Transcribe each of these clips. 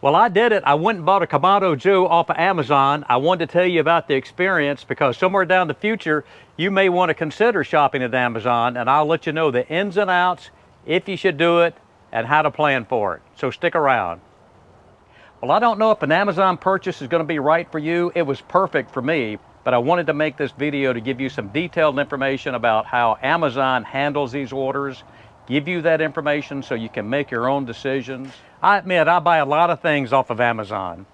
Well, I did it. I went and bought a Kamado Joe off of Amazon. I wanted to tell you about the experience because somewhere down the future, you may want to consider shopping at Amazon, and I'll let you know the ins and outs, if you should do it, and how to plan for it. So stick around. Well, I don't know if an Amazon purchase is going to be right for you. It was perfect for me, but I wanted to make this video to give you some detailed information about how Amazon handles these orders, give you that information so you can make your own decisions. I admit I buy a lot of things off of Amazon,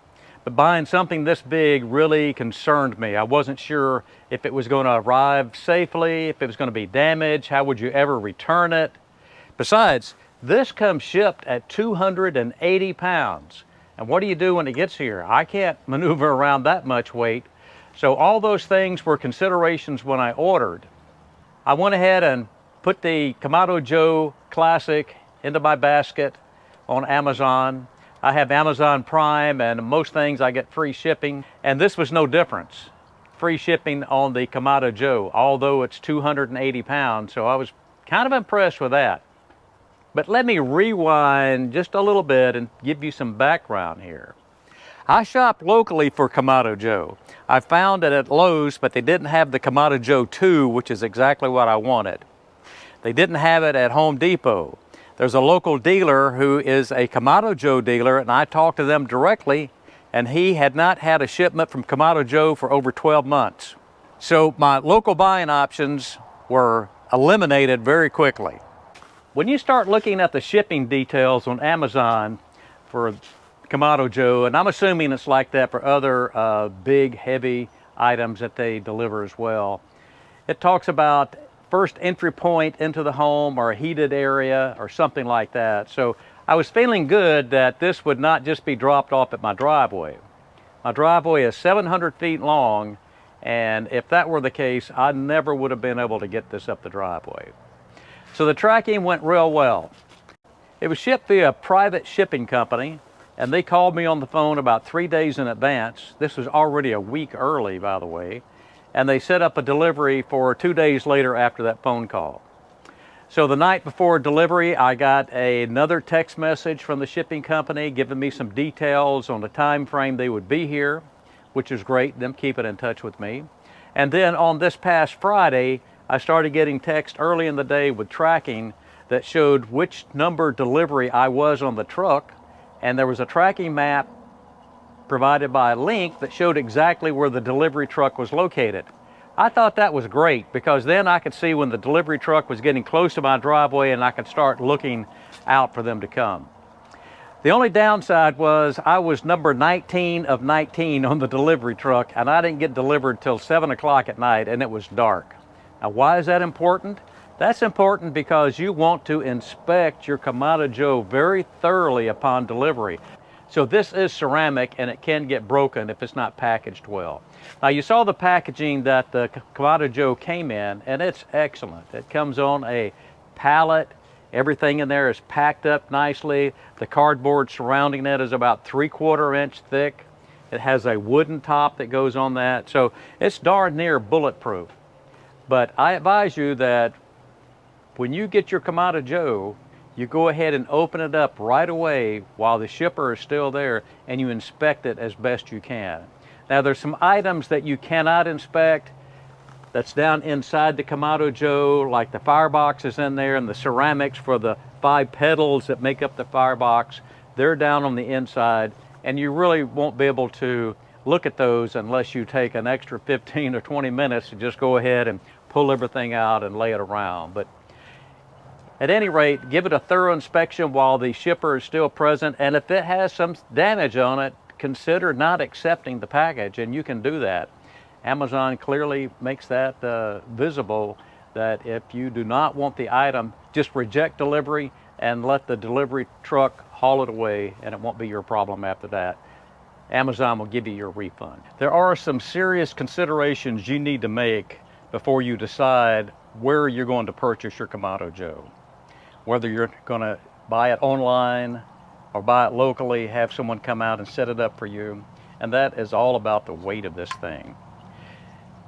but buying something this big really concerned me. I wasn't sure if it was going to arrive safely, if it was going to be damaged, how would you ever return it? Besides, this comes shipped at 280 pounds. And what do you do when it gets here? I can't maneuver around that much weight. So all those things were considerations when I ordered. I went ahead and put the Kamado Joe Classic into my basket on Amazon. I have Amazon Prime, and most things I get free shipping, and this was no difference. Free shipping on the Kamado Joe, although it's 280 pounds, so I was kind of impressed with that. But let me rewind just a little bit and give you some background here. I shopped locally for Kamado Joe. I found it at Lowe's, but they didn't have the Kamado Joe 2, which is exactly what I wanted. They didn't have it at Home Depot. There's a local dealer who is a Kamado Joe dealer, and I talked to them directly, and he had not had a shipment from Kamado Joe for over 12 months. So my local buying options were eliminated very quickly. When you start looking at the shipping details on Amazon for Kamado Joe, and I'm assuming it's like that for other big, heavy items that they deliver as well, it talks about first entry point into the home or a heated area or something like that. So I was feeling good that this would not just be dropped off at my driveway. My driveway is 700 feet long, and if that were the case, I never would have been able to get this up the driveway. So the tracking went real well. It was shipped via a private shipping company, and they called me on the phone about 3 days in advance. This was already a week early, by the way. And they set up a delivery for 2 days later after that phone call. So the night before delivery, I got another text message from the shipping company giving me some details on the time frame they would be here, which is great, them keeping in touch with me. And then on this past Friday, I started getting text early in the day with tracking that showed which number delivery I was on the truck, and there was a tracking map provided by a link that showed exactly where the delivery truck was located. I thought that was great because then I could see when the delivery truck was getting close to my driveway and I could start looking out for them to come. The only downside was I was number 19 of 19 on the delivery truck, and I didn't get delivered till 7 o'clock at night, and it was dark. Now, why is that important? That's important because you want to inspect your Kamado Joe very thoroughly upon delivery. So this is ceramic, and it can get broken if it's not packaged well. Now, you saw the packaging that the Kamado Joe came in, and it's excellent. It comes on a pallet. Everything in there is packed up nicely. The cardboard surrounding it is about 3/4 inch thick. It has a wooden top that goes on that. So it's darn near bulletproof. But I advise you that when you get your Kamado Joe, you go ahead and open it up right away while the shipper is still there, and you inspect it as best you can. Now, there's some items that you cannot inspect that's down inside the Kamado Joe, like the firebox is in there, and the ceramics for the 5 pedals that make up the firebox, they're down on the inside, and you really won't be able to look at those unless you take an extra 15 or 20 minutes to just go ahead and pull everything out and lay it around. But at any rate, give it a thorough inspection while the shipper is still present, and if it has some damage on it, consider not accepting the package, and you can do that. Amazon clearly makes that visible, that if you do not want the item, just reject delivery and let the delivery truck haul it away, and it won't be your problem after that. Amazon will give you your refund. There are some serious considerations you need to make before you decide where you're going to purchase your Kamado Joe. Whether you're going to buy it online or buy it locally, have someone come out and set it up for you. And that is all about the weight of this thing.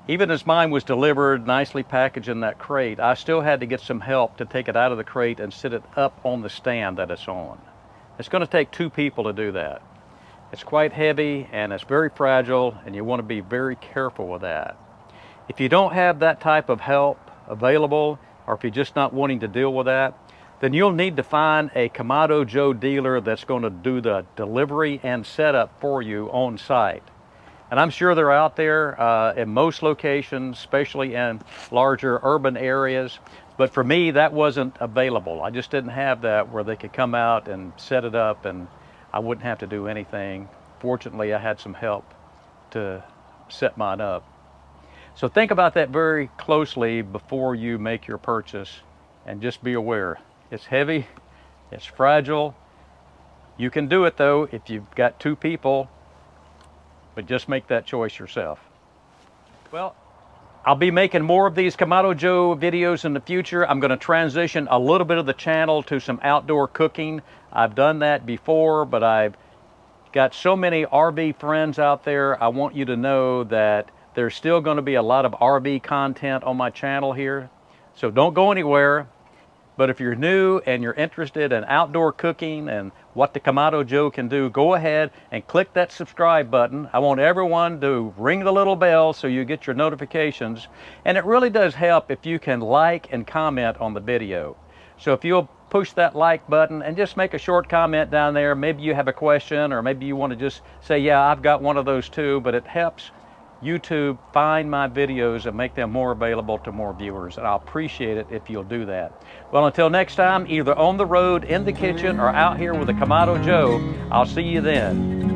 Even as mine was delivered nicely packaged in that crate, I still had to get some help to take it out of the crate and sit it up on the stand that it's on. It's going to take 2 people to do that. It's quite heavy and it's very fragile, and you want to be very careful with that. If you don't have that type of help available, or if you're just not wanting to deal with that, then you'll need to find a Kamado Joe dealer that's going to do the delivery and setup for you on site. And I'm sure they're out there in most locations, especially in larger urban areas. But for me, that wasn't available. I just didn't have that where they could come out and set it up and I wouldn't have to do anything. Fortunately, I had some help to set mine up. So think about that very closely before you make your purchase, and just be aware. It's heavy, it's fragile. You can do it though if you've got two people, but just make that choice yourself. Well, I'll be making more of these Kamado Joe videos in the future. I'm going to transition a little bit of the channel to some outdoor cooking. I've done that before, but I've got so many RV friends out there. I want you to know that there's still going to be a lot of RV content on my channel here. So don't go anywhere. But if you're new and you're interested in outdoor cooking and what the Kamado Joe can do, go ahead and click that subscribe button. I want everyone to ring the little bell so you get your notifications. And it really does help if you can like and comment on the video. So if you'll push that like button and just make a short comment down there, maybe you have a question, or maybe you want to just say, yeah, I've got one of those too, but it helps YouTube find my videos and make them more available to more viewers, and I'll appreciate it if you'll do that. Well, until next time, either on the road, in the kitchen, or out here with a Kamado Joe, I'll see you then.